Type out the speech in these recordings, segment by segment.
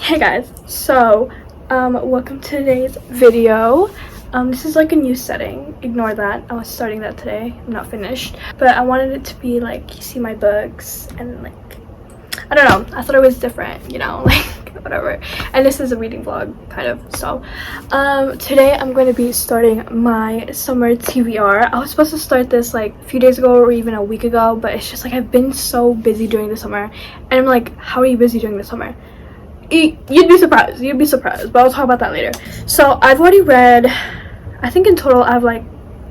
Hey guys, so welcome to today's video. This is like a new setting. Ignore that. I was starting that today. I'm not finished, but I wanted it to be like you see my books and like I don't know. I thought it was different, you know, like whatever. And this is a reading vlog kind of. So today I'm going to be starting my summer TBR. I was supposed to start this like a few days ago or even a week ago, but it's just like I've been so busy during the summer, and I'm like, how are you busy during the summer? You'd be surprised, but I'll talk about that later. So I've already read, I think in total I have like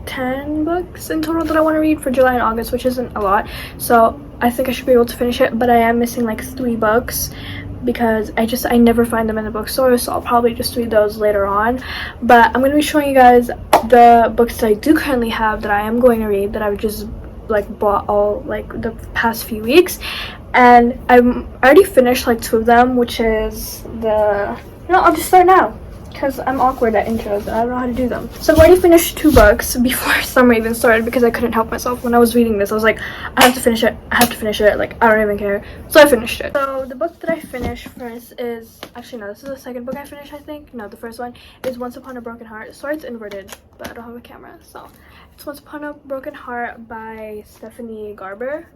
10 books in total that I want to read for July and August, which isn't a lot, so I think I should be able to finish it. But I am missing like 3 books because I never find them in the bookstore, so I'll probably just read those later on. But I'm going to be showing you guys the books that I do currently have that I am going to read, that I've just like bought all like the past few weeks, and I'm already finished like 2 of them, which is I'll just start now because I'm awkward at intros and I don't know how to do them. So I've already finished 2 books before summer even started because I couldn't help myself. When I was reading this, I was like, I have to finish it, like I don't even care. So I finished it. So the book that I finished first is, actually no, this is the second book I finished, I think. No, the first one is Once Upon a Broken Heart. Sorry it's inverted, but I don't have a camera. So it's Once Upon a Broken Heart by Stephanie Garber.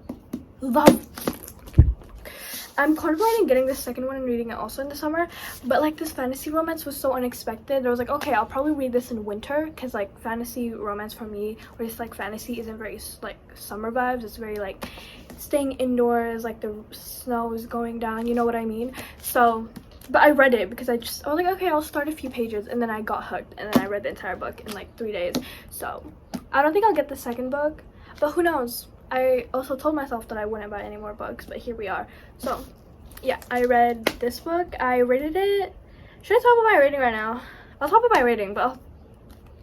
I'm contemplating getting the second one and reading it also in the summer, but like this fantasy romance was so unexpected. I was like, okay, I'll probably read this in winter because like fantasy romance for me, or just like fantasy, isn't very like summer vibes. It's very like staying indoors, like the snow is going down, you know what I mean? So, but I read it because I was like, okay, I'll start a few pages, and then I got hooked, and then I read the entire book in like 3 days. So I don't think I'll get the second book, but who knows? I also told myself that I wouldn't buy any more books, but here we are. So yeah, I read this book. I rated it. Should I talk about my rating right now? I'll talk about my rating, but I'll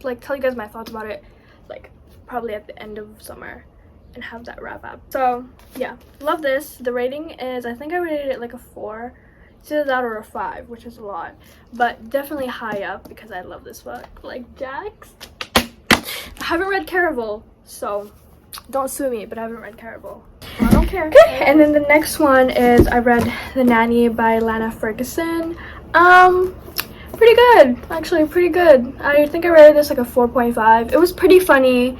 like tell you guys my thoughts about it like probably at the end of summer and have that wrap up. So yeah, love this. The rating is, I think I rated it like a 4. It's either that or a 5, which is a lot, but definitely high up because I love this book. Like Jax. I haven't read Caraval, so don't sue me, but I haven't read Caraval. I don't care. Okay, and then the next one is, I read The Nanny by Lana Ferguson. Pretty good, actually, pretty good. I think I rated this like a 4.5. It was pretty funny.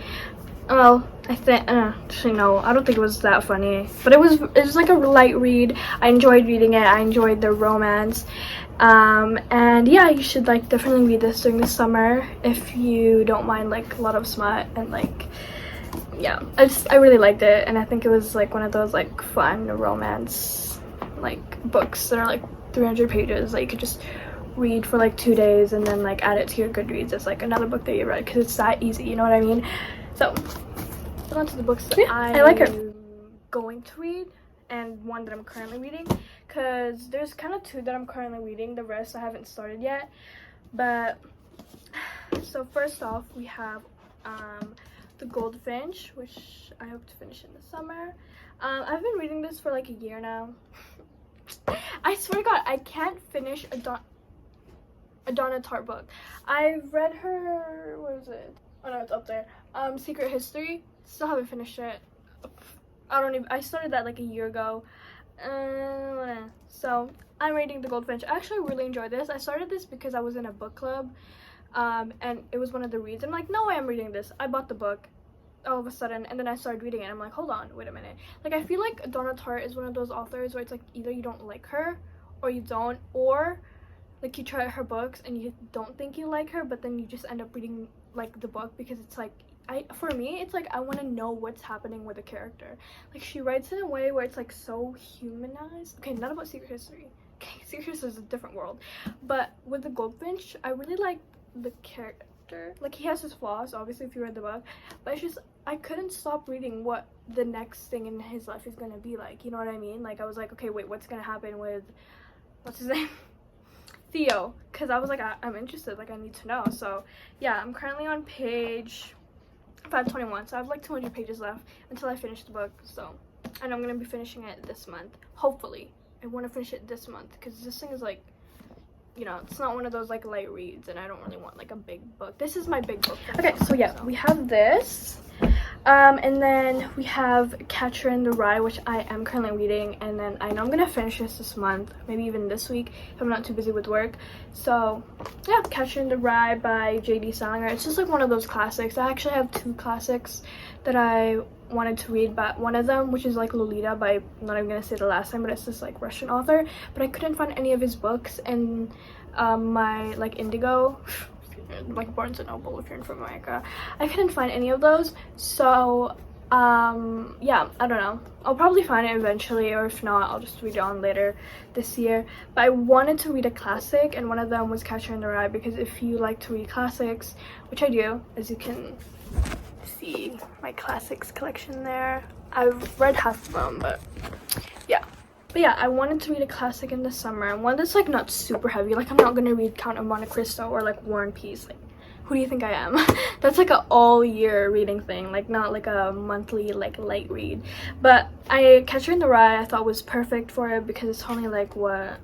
Well, I think actually no, I don't think it was that funny, but it was like a light read. I enjoyed reading it. I enjoyed the romance. And yeah, you should like definitely read this during the summer if you don't mind like a lot of smut and like, yeah, I really liked it, and I think it was like one of those like fun romance like books that are like 300 pages that you could just read for like 2 days and then like add it to your Goodreads as like another book that you read, because it's that easy, you know what I mean? So on to the books that I like I'm going to read, and one that I'm currently reading, because there's kind of 2 that I'm currently reading. The rest I haven't started yet. But so first off, we have The Goldfinch, which I hope to finish in the summer. I've been reading this for like a year now. I swear to God, I can't finish a Donna Tartt book. I've read her, what is it? Oh no, it's up there. Secret History. Still haven't finished it. I started that like a year ago. So I'm reading The Goldfinch. I actually really enjoyed this. I started this because I was in a book club. And it was one of the reads. I'm like, no way I'm reading this. I bought the book all of a sudden, and then I started reading it. I'm like, hold on, wait a minute. Like, I feel like Donna Tartt is one of those authors where it's like either you don't like her or you don't, or like you try her books and you don't think you like her, but then you just end up reading like the book because it's like, for me, it's like I want to know what's happening with the character. Like, she writes in a way where it's like so humanized. Okay, not about Secret History. Okay, Secret History is a different world. But with The Goldfinch, I really like the character. Like, he has his flaws, obviously, if you read the book, but it's just I couldn't stop reading what the next thing in his life is gonna be like, you know what I mean? Like, I was like, okay, wait, what's gonna happen with, what's his name, Theo? Because I was like, I'm interested, like I need to know. So yeah, I'm currently on page 521, so I have like 200 pages left until I finish the book. So, and I'm gonna be finishing it this month, hopefully. I want to finish it this month because this thing is like, you know, it's not one of those like light reads, and I don't really want like a big book. This is my big book. Okay, so yeah, we have this. And then we have Catcher in the Rye, which I am currently reading, and then I know I'm gonna finish this month, maybe even this week if I'm not too busy with work. So yeah, Catcher in the Rye by J.D. Salinger. It's just like one of those classics. I actually have 2 classics that I wanted to read, but one of them, which is like Lolita by, I'm not even gonna say the last time, but it's this like Russian author, but I couldn't find any of his books in my like Indigo, like Barnes and Noble if you're from America. I couldn't find any of those, so yeah, I don't know, I'll probably find it eventually, or if not I'll just read it on later this year. But I wanted to read a classic, and one of them was Catcher in the Rye, because if you like to read classics, which I do, as you can see my classics collection there, I've read half of them, but yeah, I wanted to read a classic in the summer, one that's like not super heavy. Like I'm not gonna read Count of Monte Cristo or like War and Peace. Like, who do you think I am? That's like an all year reading thing, like not like a monthly like light read. But Catcher in the Rye I thought was perfect for it, because it's only like what,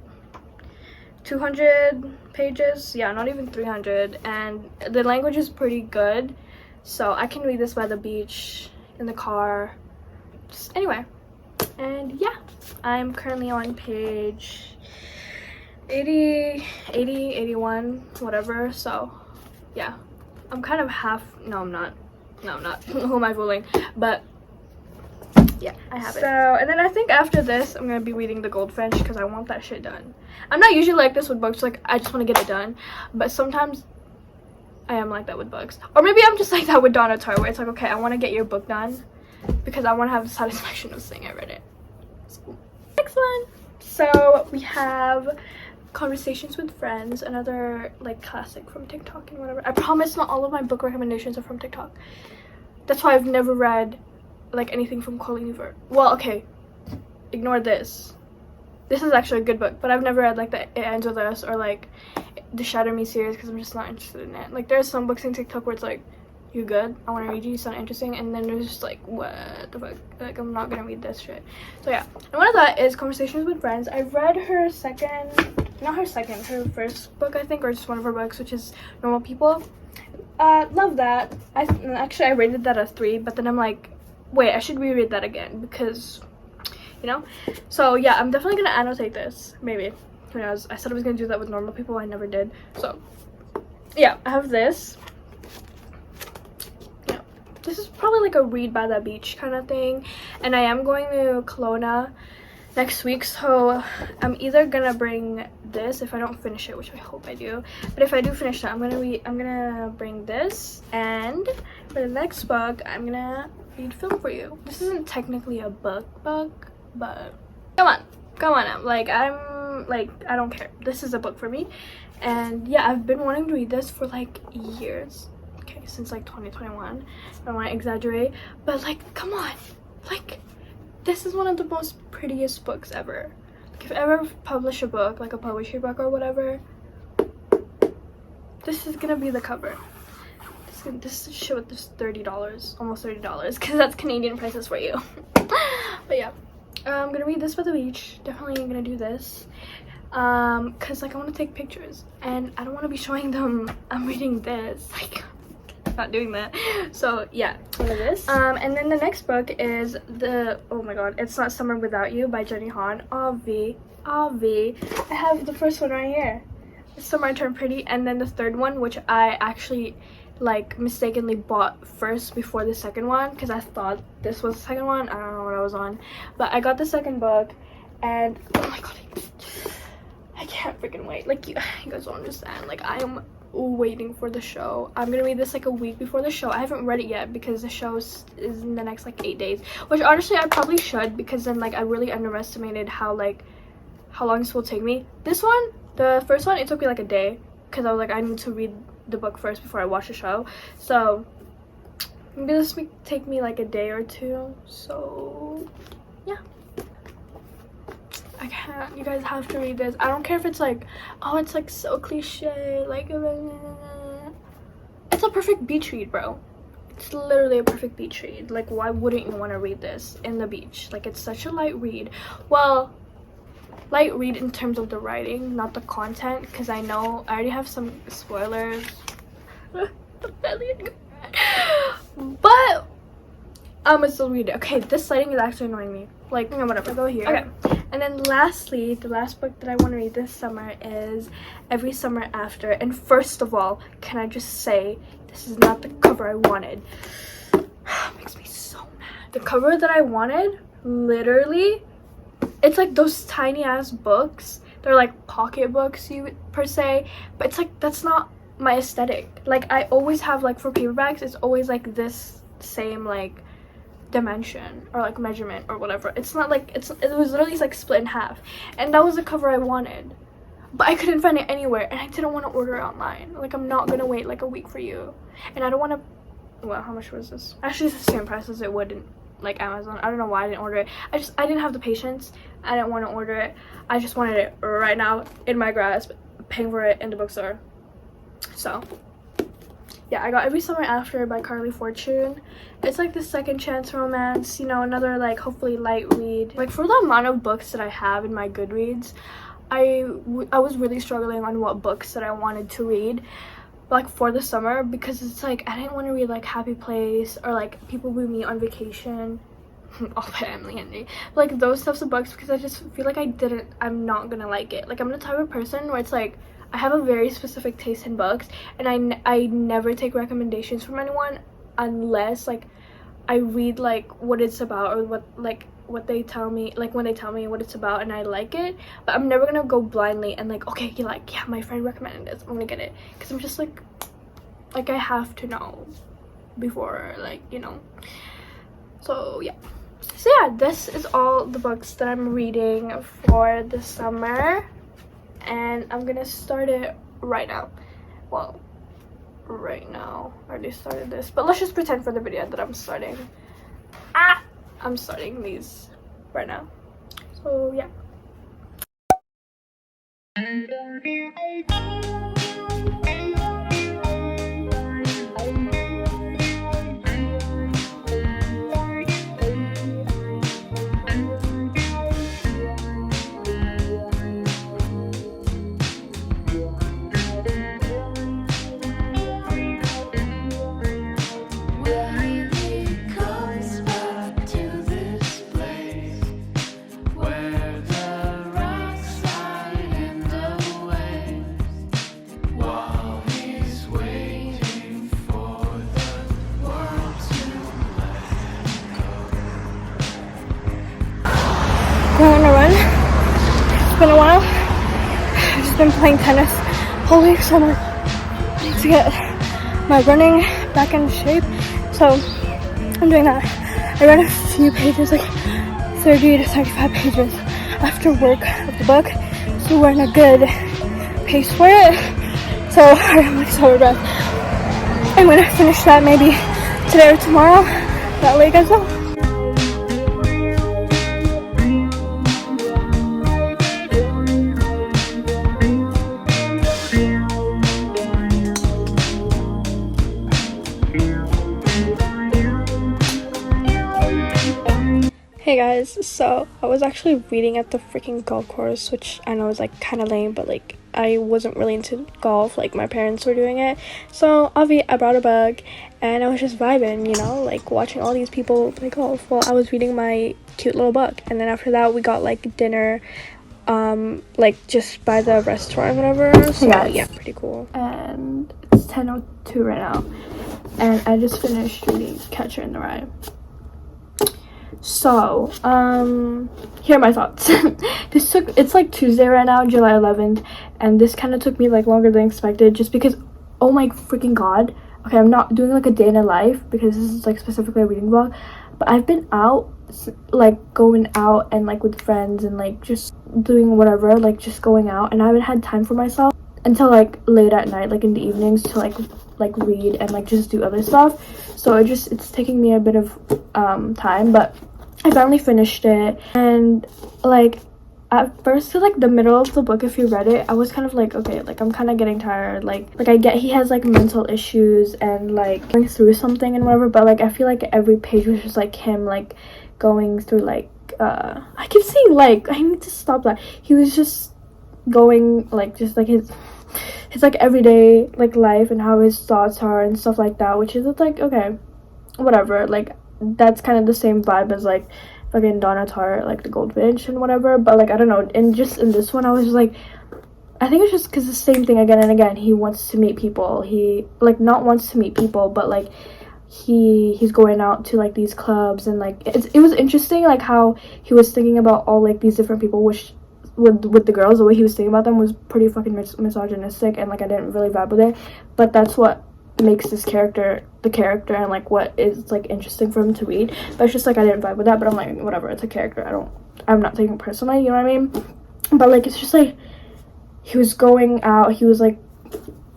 200 pages? Yeah, not even 300, and the language is pretty good, so I can read this by the beach, in the car, just anyway. And yeah, I'm currently on page 80, 81, whatever. So yeah, I'm kind of half, no I'm not who am I fooling? But yeah, I have it. So, and then I think after this I'm gonna be reading The Goldfinch, because I want that shit done. I'm not usually like this with books, like I just want to get it done, but sometimes I am like that with books. Or maybe I'm just like that with Donna Tartt, where it's like, okay, I want to get your book done because I want to have the satisfaction of saying I read it. So, next one. So we have Conversations with Friends, another like classic from TikTok and whatever. I promise not all of my book recommendations are from TikTok. That's why I've never read like anything from Colleen Hoover. Well, okay, ignore this. This is actually a good book, but I've never read like the It Ends With Us or like the Shatter Me series, because I'm just not interested in it. Like there's some books in TikTok where it's like, you good? I want to read you. You sound interesting. And then there's just like, what the fuck? Like, I'm not gonna read this shit. So yeah. And one of that is Conversations with Friends. I read her her first book, I think, or just one of her books, which is Normal People. Love that. I rated that a 3, but then I'm like, wait, I should reread that again, because, you know. So yeah, I'm definitely gonna annotate this. Maybe. Who knows? I said I was gonna do that with Normal People. I never did. So yeah, I have this. This is probably like a read by the beach kind of thing, and I am going to Kelowna next week, so I'm either gonna bring this if I don't finish it, which I hope I do, but if I do finish it, I'm gonna bring this, and for the next book I'm gonna read Film for You. This isn't technically a book, but come on, I don't care. This is a book for me, and yeah, I've been wanting to read this for like years. Okay, since like 2021. I don't want to exaggerate, but like, come on, like, this is one of the most prettiest books ever. Like, if I ever publish a book, like a poetry book or whatever, this is gonna be the cover. This shit was $30, almost $30, because that's Canadian prices for you. But yeah, I'm gonna read this by the beach. Definitely gonna do this, because like I want to take pictures, and I don't want to be showing them I'm reading this. Like, not doing that. So yeah, one of this. And then the next book is oh my god, It's Not Summer Without You by Jenny Han. I have the first one right here. Summer Turned Pretty, and then the third one, which I actually like mistakenly bought first before the second one, because I thought this was the second one. I don't know what I was on, but I got the second book, and oh my god, I can't freaking wait. Like, you guys don't understand. Like, I am waiting for the show. I'm gonna read this like a week before the show. I haven't read it yet because the show is in the next like 8 days, which honestly I probably should, because then like I really underestimated how long this will take me. This one, the first one, it took me like a day, because I was like, I need to read the book first before I watch the show. So maybe this may take me like a day or two. So yeah, I can't. You guys have to read this. I don't care if it's like, oh, it's like so cliche, like it's a perfect beach read, bro. It's literally a perfect beach read. Like, why wouldn't you want to read this in the beach? Like, it's such a light read. Well, light read in terms of the writing, not the content, because I know I already have some spoilers. But I'm gonna still read it. Okay, this lighting is actually annoying me. Like, whatever, go here. Okay. And then lastly, the last book that I want to read this summer is Every Summer After. And first of all, can I just say, this is not the cover I wanted. Makes me so mad. The cover that I wanted, literally, it's like those tiny ass books. They're like pocket books, per se, but it's like, that's not my aesthetic. Like, I always have, like, for paperbacks, it's always like this same like dimension or like measurement or whatever. It's not like it was literally like split in half, and that was the cover I wanted, but I couldn't find it anywhere, and I didn't want to order it online. Like, I'm not gonna wait like a week for you, and I don't want to. Well, how much was this? Actually, it's the same price as it would in like Amazon. I don't know why I didn't order it. I didn't have the patience. I didn't want to order it. I just wanted it right now in my grasp, paying for it in the bookstore. So yeah, I got Every Summer After by Carly Fortune. It's like the second chance romance, you know, another like hopefully light read. Like, for the amount of books that I have in my Goodreads, I was really struggling on what books that I wanted to read, like, for the summer, because it's like I didn't want to read like Happy Place or like People We Meet on Vacation, all by Emily Henry, like those types of books, because I just feel like I'm not gonna like it. Like, I'm the type of person where it's like I have a very specific taste in books, and I never take recommendations from anyone unless like I read like what it's about, or what they tell me, like when they tell me what it's about and I like it. But I'm never gonna go blindly and like, okay, yeah, my friend recommended this, I'm gonna get it, because I'm just like I have to know before, like, you know. So yeah, this is all the books that I'm reading for the summer, and I'm gonna start it right now. Well, right now I already started this, but let's just pretend for the video that I'm starting these right now. So yeah. Going on a run. It's been a while. I've just been playing tennis all week, so I need to get my running back in shape. So I'm doing that. I read a few pages, like 30 to 35 pages after work of the book, so we're in a good pace for it. So I'm like so breath. I'm gonna finish that maybe today or tomorrow. That way, you guys know. Hey guys, so I was actually reading at the freaking golf course, which I know is like kind of lame, but like I wasn't really into golf, like my parents were doing it. So I brought a bug and I was just vibing, you know, like watching all these people play golf while I was reading my cute little book. And then after that we got like dinner, like just by the restaurant or whatever. So yeah, pretty cool. And it's 10:02 right now, and I just finished reading Catcher in the Rye. So, here are my thoughts. It's like Tuesday right now, July 11th, and this kind of took me like longer than expected, just because, oh my freaking god. Okay, I'm not doing like a day in a life because this is like specifically a reading vlog, but I've been out, like going out and like with friends and like just doing whatever, like just going out, and I haven't had time for myself until like late at night, like in the evenings, to like read and like just do other stuff. So it's taking me a bit of time, but I finally finished it. And like at first, to like the middle of the book, if you read it, I was kind of like, okay, like I'm kind of getting tired, like I get he has like mental issues and like going through something and whatever, but like I feel like every page was just like him like going through like I keep saying like, I need to stop that. He was just going like just like his like everyday like life and how his thoughts are and stuff like that, which is like, okay, whatever, like that's kind of the same vibe as like fucking Donna Tartt, like the Goldfinch and whatever. But like I don't know, and just in this one I was like, I think it's just because the same thing again and again. He wants to meet people. He like not wants to meet people, but like he's going out to like these clubs, and like it was interesting like how he was thinking about all like these different people, which with the girls, the way he was thinking about them was pretty fucking misogynistic, and like I didn't really vibe with it. But that's what makes this character the character, and like what is like interesting for him to read. But it's just like I didn't vibe with that, but I'm like, whatever, it's a character. I'm not taking it personally, you know what I mean? But like it's just like he was going out, he was like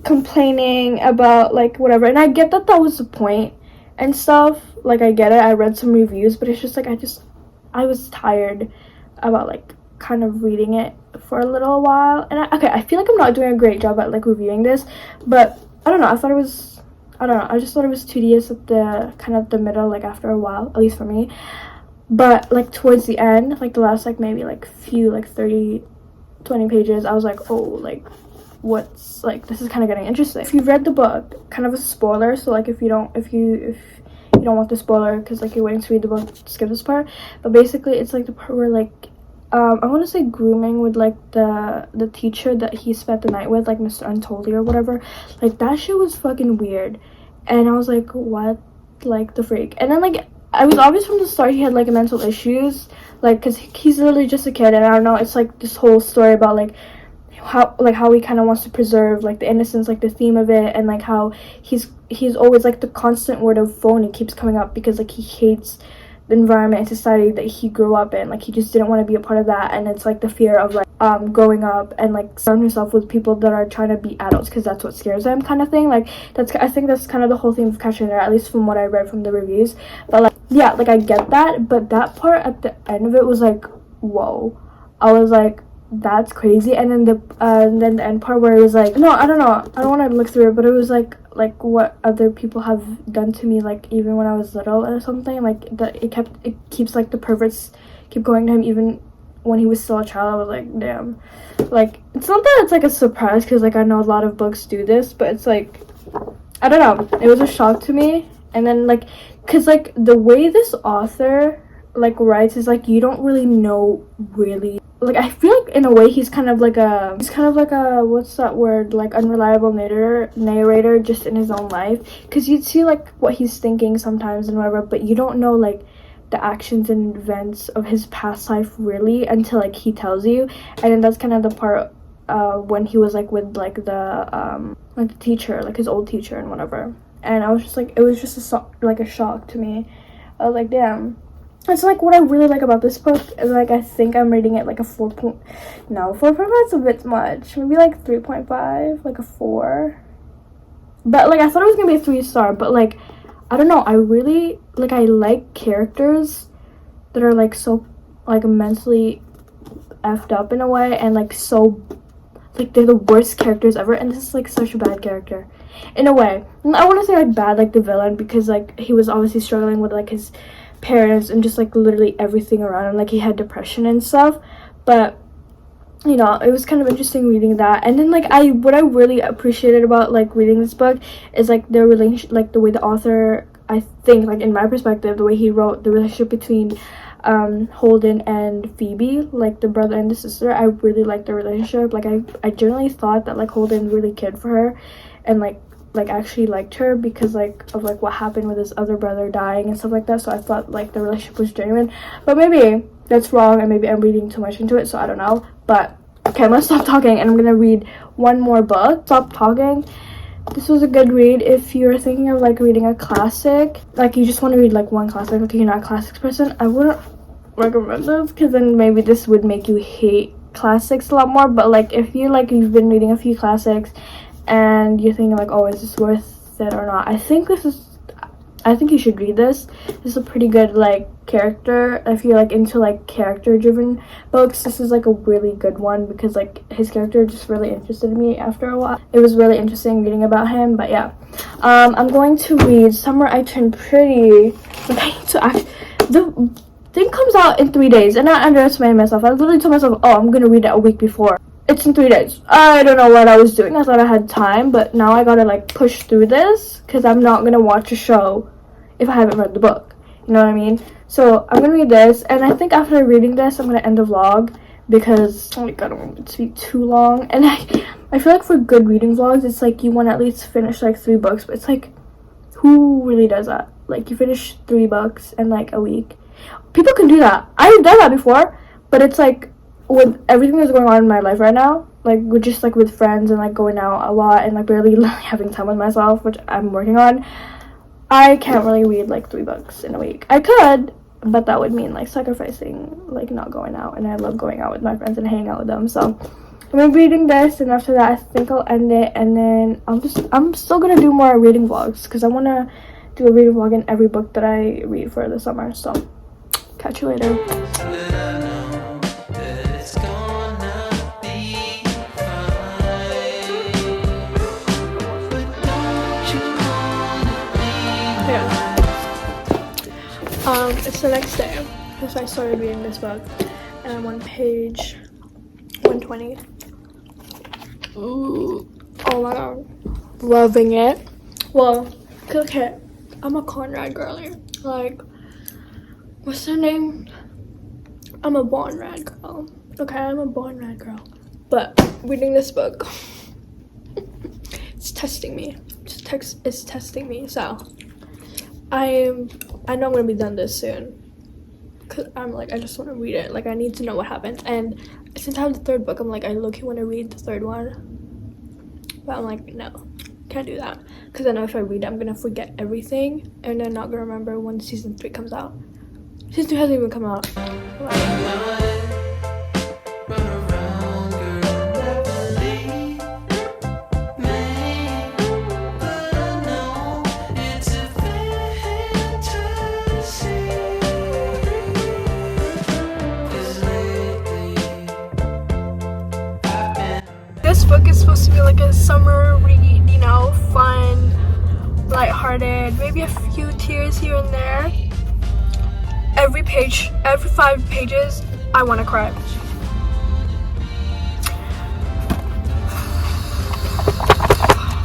complaining about like whatever, and I get that was the point and stuff, like I get it. I read some reviews, but it's just like I was tired about like kind of reading it for a little while. And I feel like I'm not doing a great job at like reviewing this, but I don't know, I just thought it was tedious at the kind of the middle, like after a while, at least for me. But like towards the end, like the last like maybe like few like 30-20 pages, I was like, oh, like what's like, this is kind of getting interesting. If you read the book, kind of a spoiler, so like if you don't want the spoiler because like you're waiting to read the book, skip this part. But basically it's like the part where like I want to say grooming with like the teacher that he spent the night with, like Mr. Untoldy or whatever. Like that shit was fucking weird, and I was like, what, like the freak. And then like I was obvious from the start he had like mental issues, like because he's literally just a kid, and I don't know, it's like this whole story about like how he kind of wants to preserve like the innocence, like the theme of it, and like how he's always like the constant word of phony keeps coming up because like he hates the environment and society that he grew up in. Like he just didn't want to be a part of that, and it's like the fear of like growing up and like surrounding himself with people that are trying to be adults because that's what scares him, kind of thing. Like I think that's kind of the whole theme of Catcher in the Rye, at least from what I read from the reviews. But like yeah, like I get that, but that part at the end of it was like, whoa. I was like, that's crazy. And then the end part where it was like, no, I don't know, I don't want to look through it, but it was like what other people have done to me, like even when I was little or something, like that it keeps like the perverts keep going to him even when he was still a child. I was like, damn. Like it's not that it's like a surprise because like I know a lot of books do this, but it's like, I don't know, it was a shock to me. And then like because like the way this author like writes is like you don't really know really, like I feel like in a way he's kind of like a what's that word, like unreliable narrator just in his own life, because you'd see like what he's thinking sometimes and whatever, but you don't know like the actions and events of his past life really until like he tells you. And then that's kind of the part when he was like with like the teacher, like his old teacher and whatever. And I was just like, it was just a shock to me. I was like, damn. It's like what I really like about this book is like I think I'm rating it like a 4.5 is a bit much, maybe like 3.5, like a 4. But like I thought it was gonna be a 3-star, but like I don't know, I really like, I like characters that are like so like mentally effed up in a way, and like so like they're the worst characters ever, and this is like such a bad character in a way. And I want to say like bad like the villain, because like he was obviously struggling with like his parents and just like literally everything around him, like he had depression and stuff. But you know, it was kind of interesting reading that. And then like what I really appreciated about like reading this book is like the relationship, like the way the author, I think like in my perspective, the way he wrote the relationship between Holden and Phoebe, like the brother and the sister. I really liked the relationship. Like I generally thought that like Holden really cared for her and like actually liked her because like of like what happened with his other brother dying and stuff like that. So I thought like the relationship was genuine, but maybe that's wrong and maybe I'm reading too much into it, so I don't know. But okay, I'm gonna stop talking and I'm gonna read one more book. Stop talking. This was a good read if you're thinking of like reading a classic, like you just want to read like one classic, okay, you're not a classics person. I wouldn't recommend this because then maybe this would make you hate classics a lot more. But like if you like you've been reading a few classics and you're thinking like, oh, is this worth it or not, I think you should read this. This is a pretty good like character, if you're like into like character driven books, this is like a really good one because like his character just really interested me after a while. It was really interesting reading about him. But yeah, I'm going to read Summer I Turned Pretty. Okay, so the thing comes out in 3 days, and I underestimated myself. I literally told myself, oh, I'm gonna read it a week before. It's in 3 days. I don't know what I was doing. I thought I had time, but now I gotta like push through this because I'm not gonna watch a show if I haven't read the book. You know what I mean? So I'm gonna read this, and I think after reading this, I'm gonna end the vlog because like I don't want it to be too long. And I feel like for good reading vlogs, it's like you want to at least finish like 3 books, but it's like, who really does that? Like, you finish 3 books in like a week. People can do that. I've done that before, but it's like with everything that's going on in my life right now, like with just like with friends and like going out a lot and like barely having time with myself, which I'm working on, I can't really read like 3 books in a week. I could, but that would mean like sacrificing like not going out, and I love going out with my friends and hanging out with them. So I'm gonna be reading this, and after that I think I'll end it, and then I'm still gonna do more reading vlogs because I want to do a reading vlog in every book that I read for the summer. So catch you later. It's the next day because I started reading this book, and I'm on page 120. Ooh, oh my god, loving it. Well, okay, I'm a Conrad girly. Like, what's her name? I'm a Bonrad girl. Okay, I'm a Bonrad girl. But reading this book, it's testing me. It's testing me. So I know I'm gonna be done this soon, cause I'm like, I just want to read it. Like, I need to know what happens. And since I have the 3rd book, I'm like, I low-key want to read the 3rd one, but I'm like, no, can't do that, because I know if I read it, I'm gonna forget everything, and I'm not gonna remember when season 3 comes out. Season 2 hasn't even come out. This book is supposed to be like a summer read, you know, fun, lighthearted, maybe a few tears here and there. Every 5 pages, I want to cry.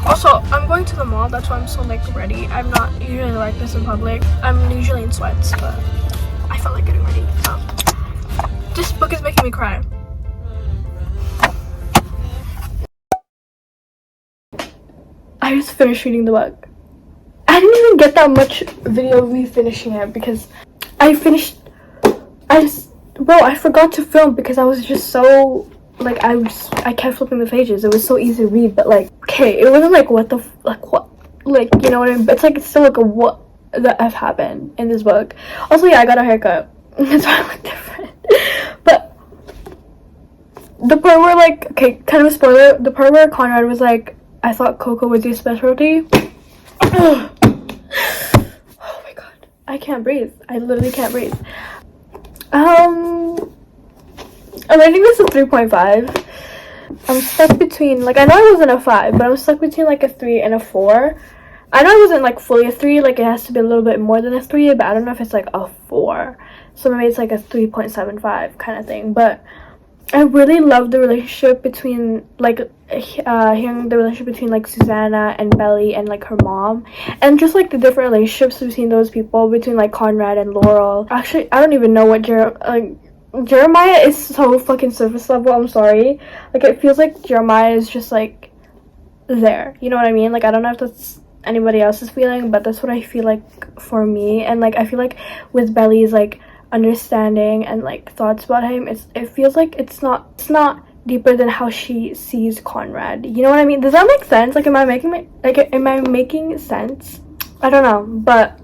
Also, I'm going to the mall, that's why I'm so like ready. I'm not usually like this in public. I'm usually in sweats, but I felt like getting ready. So this book is making me cry. I just finished reading the book. I didn't even get that much video of me finishing it because I forgot to film because I was just so like I kept flipping the pages. It was so easy to read, but like, okay, it wasn't like what, you know what I mean? It's like, it's still like a what the F happened in this book. Also, yeah, I got a haircut. That's why I look different. But the part where, like, okay, kind of a spoiler, the part where Conrad was like, I thought cocoa was your specialty. Oh my god, I can't breathe. I literally can't breathe. I'm rating this a 3.5. I'm stuck between, like, I know I wasn't a 5, but I'm stuck between like a 3 and a 4. I know it wasn't like fully a 3, like it has to be a little bit more than a 3, but I don't know if it's like a 4. So maybe it's like a 3.75 kind of thing. But I really love the relationship between, like, hearing the relationship between, like, Susanna and Belly and, like, her mom. And just, like, the different relationships between those people, between, like, Conrad and Laurel. Actually, I don't even know what Jeremiah is so fucking surface level, I'm sorry. Like, it feels like Jeremiah is just, like, there. You know what I mean? Like, I don't know if that's anybody else's feeling, but that's what I feel like for me. And, like, I feel like with Belly's, like, understanding and like thoughts about him, it feels like it's not deeper than how she sees Conrad. You know what I mean? Does that make sense? Like, am I making sense? I don't know, but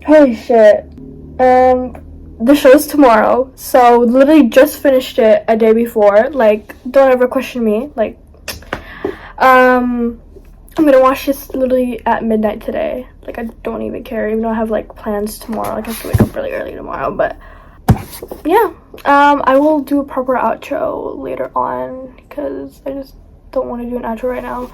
holy shit. The show's tomorrow, so literally just finished it a day before. Like, don't ever question me. Like, I'm gonna watch this literally at midnight today. Like, I don't even care, even though I have like plans tomorrow. Like, I have to wake up really early tomorrow, but yeah, I will do a proper outro later on because I just don't want to do an outro right now.